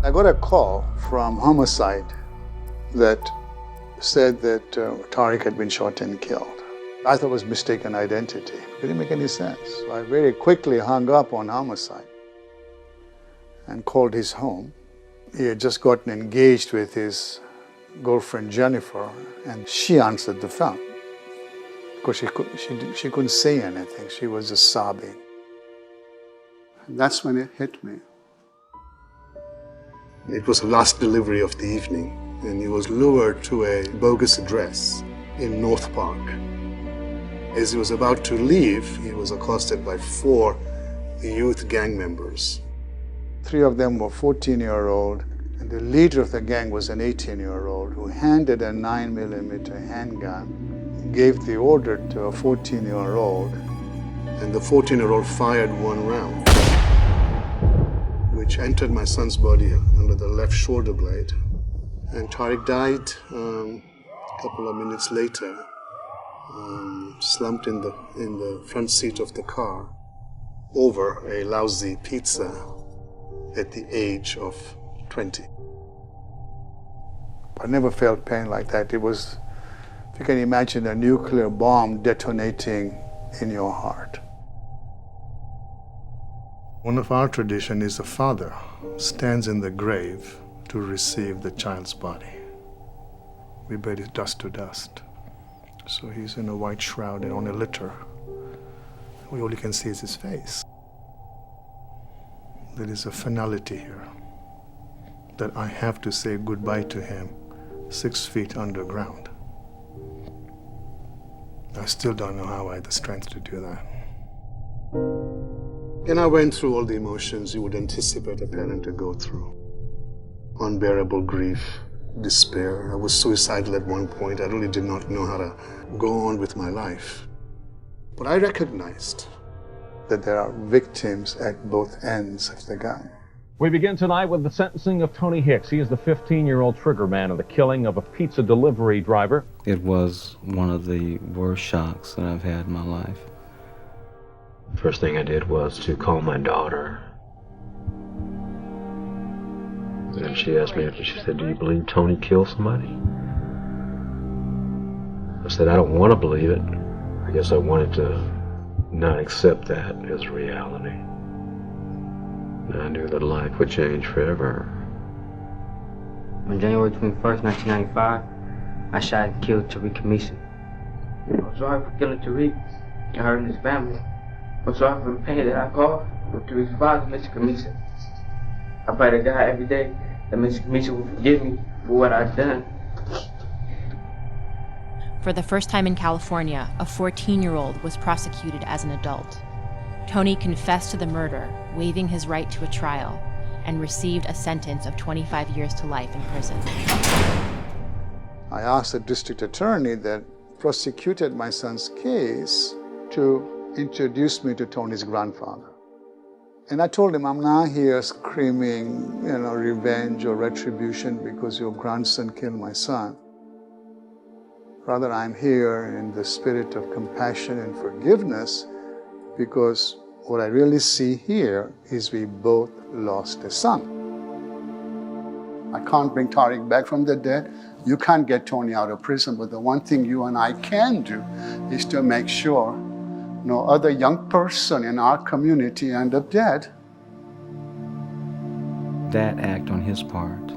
I got a call from Homicide that said that Tariq had been shot and killed. I thought it was mistaken identity. It didn't make any sense. So I very quickly hung up on Homicide and called his home. He had just gotten engaged with his girlfriend Jennifer, and she answered the phone. Because she couldn't say anything. She was just sobbing. And that's when it hit me. It was the last delivery of the evening, and he was lured to a bogus address in North Park. As he was about to leave, he was accosted by 4 youth gang members. 3 of them were 14-year-old, and the leader of the gang was an 18-year-old who handed a 9mm handgun, gave the order to a 14-year-old, and the 14-year-old fired 1 round, which entered my son's body under the left shoulder blade. And Tariq died a couple of minutes later, slumped in the front seat of the car over a lousy pizza at the age of 20. I never felt pain like that. It was, if you can imagine a nuclear bomb detonating in your heart. One of our tradition is the father stands in the grave to receive the child's body. We bury dust to dust. So he's in a white shroud and on a litter. All you can see is his face. There is a finality here that I have to say goodbye to him 6 feet underground. I still don't know how I had the strength to do that. And I went through all the emotions you would anticipate a parent to go through. Unbearable grief, despair. I was suicidal at one point. I really did not know how to go on with my life. But I recognized that there are victims at both ends of the gun. We begin tonight with the sentencing of Tony Hicks. He is the 15-year-old triggerman of the killing of a pizza delivery driver. It was one of the worst shocks that I've had in my life. First thing I did was to call my daughter. And she asked me, she said, "Do you believe Tony killed somebody?" I said, "I don't want to believe it. I guess I wanted to not accept that as reality." And I knew that life would change forever. On January 21st, 1995, I shot and killed Tariq Khamisa. I'm sorry for killing Tariq and hurting his family. I'm sorry for the pain that I caused with Tariq's father, Mr. Khamisa. I pray to God every day that Mr. Khamisa will forgive me for what I've done. For the first time in California, a 14-year-old was prosecuted as an adult. Tony confessed to the murder, waiving his right to a trial, and received a sentence of 25 years to life in prison. I asked the district attorney that prosecuted my son's case to introduce me to Tony's grandfather. And I told him, I'm not here screaming, revenge or retribution because your grandson killed my son. Rather, I'm here in the spirit of compassion and forgiveness because what I really see here is we both lost a son. I can't bring Tariq back from the dead. You can't get Tony out of prison, but the one thing you and I can do is to make sure no other young person in our community end up dead. That act on his part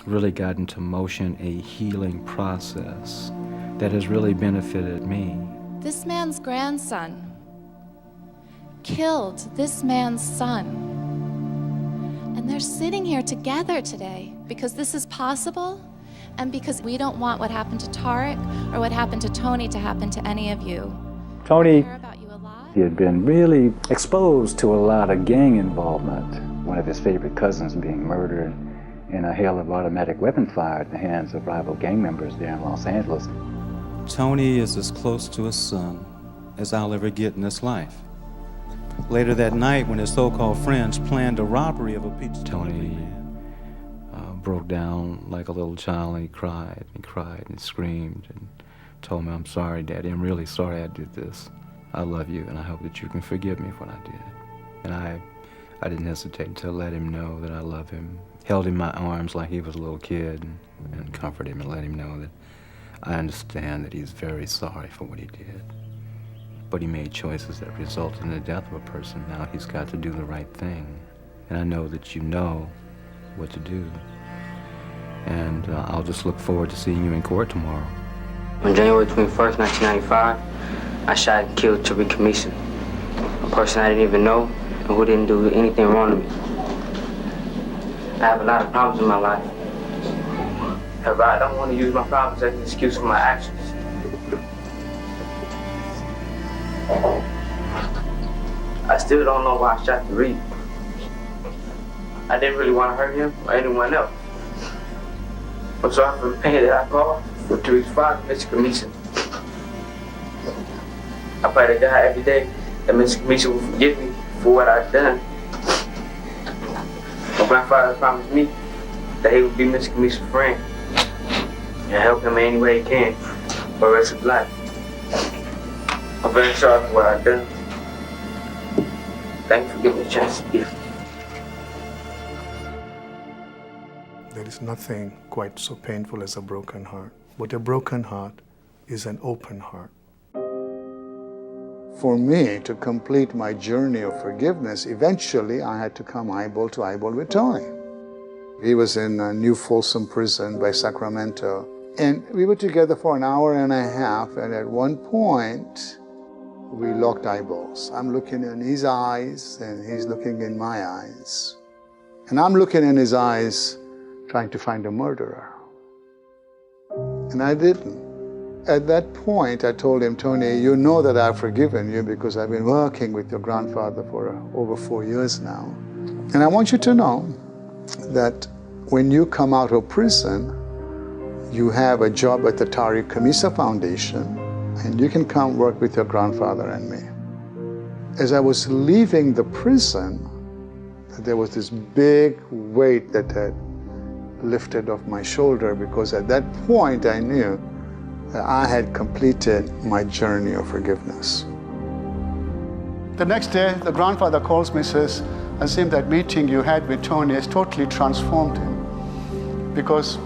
really got into motion a healing process that has really benefited me. This man's grandson killed this man's son. And they're sitting here together today because this is possible and because we don't want what happened to Tariq or what happened to Tony to happen to any of you. Tony, he had been really exposed to a lot of gang involvement. One of his favorite cousins being murdered in a hail of automatic weapon fire at the hands of rival gang members there in Los Angeles. Tony is as close to his son as I'll ever get in this life. Later that night, when his so-called friends planned a robbery of a pizza Tony broke down like a little child, and he cried and screamed and told me, "I'm sorry, Daddy. I'm really sorry I did this. I love you, and I hope that you can forgive me for what I did." And I didn't hesitate to let him know that I love him. Held him in my arms like he was a little kid and comforted him and let him know that I understand that he's very sorry for what he did. But he made choices that resulted in the death of a person. Now he's got to do the right thing. And I know that you know what to do. And I'll just look forward to seeing you in court tomorrow. On January 21st, 1995, I shot and killed Tariq Khamisa, a person I didn't even know and who didn't do anything wrong to me. I have a lot of problems in my life. However, I don't want to use my problems as an excuse for my actions. I still don't know why I shot Tariq. I didn't really want to hurt him or anyone else. I'm sorry for the pain that I caused for Tariq's father, Mr. Khamisa. I pray to God every day that Mr. Khamisa will forgive me for what I've done. My grandfather promised me that he would be Mr. Khamisa's friend and help him in any way he can for the rest of his life. I'm very sorry for what I've done. Thank you for giving me a chance to give. There is nothing quite so painful as a broken heart, but a broken heart is an open heart. For me to complete my journey of forgiveness, eventually I had to come eyeball to eyeball with Tony. He was in a New Folsom prison by Sacramento, and we were together for an hour and a half, and at one point we locked eyeballs. I'm looking in his eyes and he's looking in my eyes. And I'm looking in his eyes trying to find a murderer. And I didn't. At that point, I told him, Tony, you know that I've forgiven you because I've been working with your grandfather for over 4 years now. And I want you to know that when you come out of prison, you have a job at the Tariq Khamisa Foundation, and you can come work with your grandfather and me. As I was leaving the prison, there was this big weight that had lifted off my shoulder, because at that point I knew that I had completed my journey of forgiveness. The next day, the grandfather calls me, says, Azim, that meeting you had with Tony has totally transformed him. Because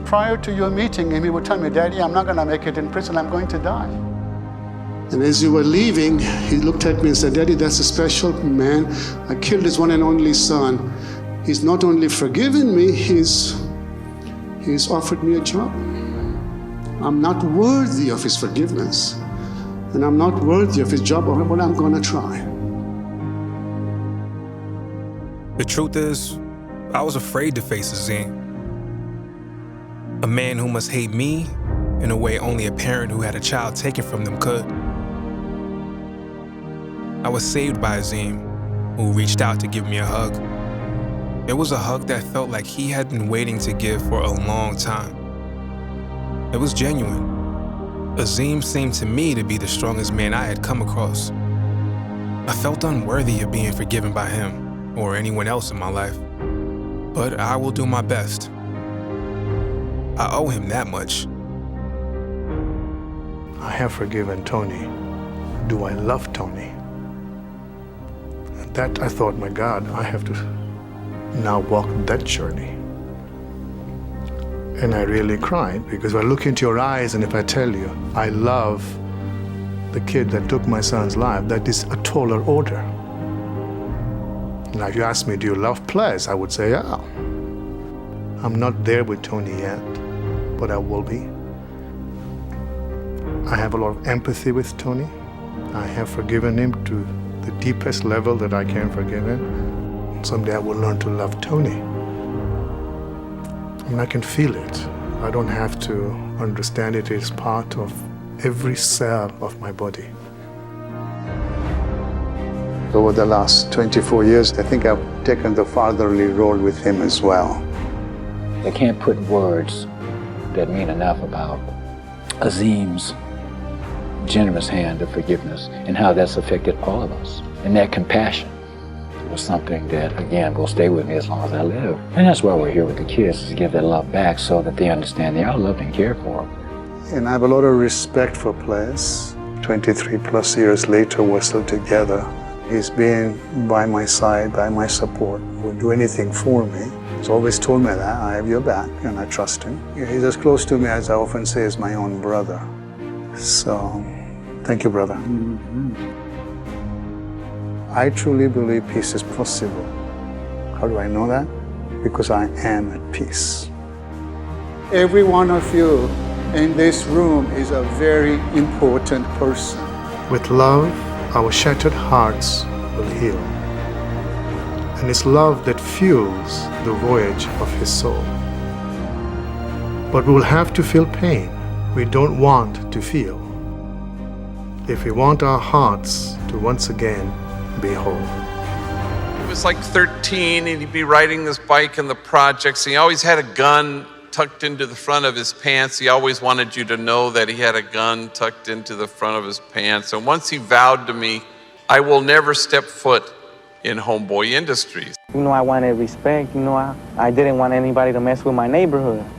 prior to your meeting him, he would tell me, Daddy, I'm not going to make it in prison, I'm going to die. And as you were leaving, he looked at me and said, Daddy, that's a special man. I killed his one and only son. He's not only forgiven me, he's offered me a job. I'm not worthy of his forgiveness, and I'm not worthy of his job, but I'm gonna try. The truth is, I was afraid to face Azim. A man who must hate me in a way only a parent who had a child taken from them could. I was saved by Azim, who reached out to give me a hug. It was a hug that felt like he had been waiting to give for a long time. It was genuine. Azim seemed to me to be the strongest man I had come across. I felt unworthy of being forgiven by him or anyone else in my life, but I will do my best. I owe him that much. I have forgiven Tony. Do I love Tony? And that I thought, my God, I have to now walk that journey. And I really cried, because if I look into your eyes and if I tell you I love the kid that took my son's life, that is a taller order. Now if you ask me, do you love players? I would say, yeah. I'm not there with Tony yet, but I will be. I have a lot of empathy with Tony. I have forgiven him to the deepest level that I can forgive him. Someday I will learn to love Tony. And I can feel it. I don't have to understand it. It's part of every cell of my body. Over the last 24 years, I think I've taken the fatherly role with him as well. I can't put words that mean enough about Azim's generous hand of forgiveness and how that's affected all of us. And that compassion was something that, again, will stay with me as long as I live. And that's why we're here with the kids, is to give that love back so that they understand they are loved and cared for. And I have a lot of respect for players. 23 plus years later, we're still together. He's been by my side, by my support, would do anything for me. He's always told me that I have your back and I trust him. He's as close to me as I often say is my own brother. So, thank you, brother. I truly believe peace is possible. How do I know that? Because I am at peace. Every one of you in this room is a very important person. With love, our shattered hearts will heal. And it's love that fuels the voyage of his soul. But we will have to feel pain we don't want to feel if we want our hearts to once again be whole. He was like 13 and he'd be riding this bike in the projects. And he always had a gun tucked into the front of his pants. He always wanted you to know that he had a gun tucked into the front of his pants. And once he vowed to me, I will never step foot in Homeboy Industries. I wanted respect. I didn't want anybody to mess with my neighborhood.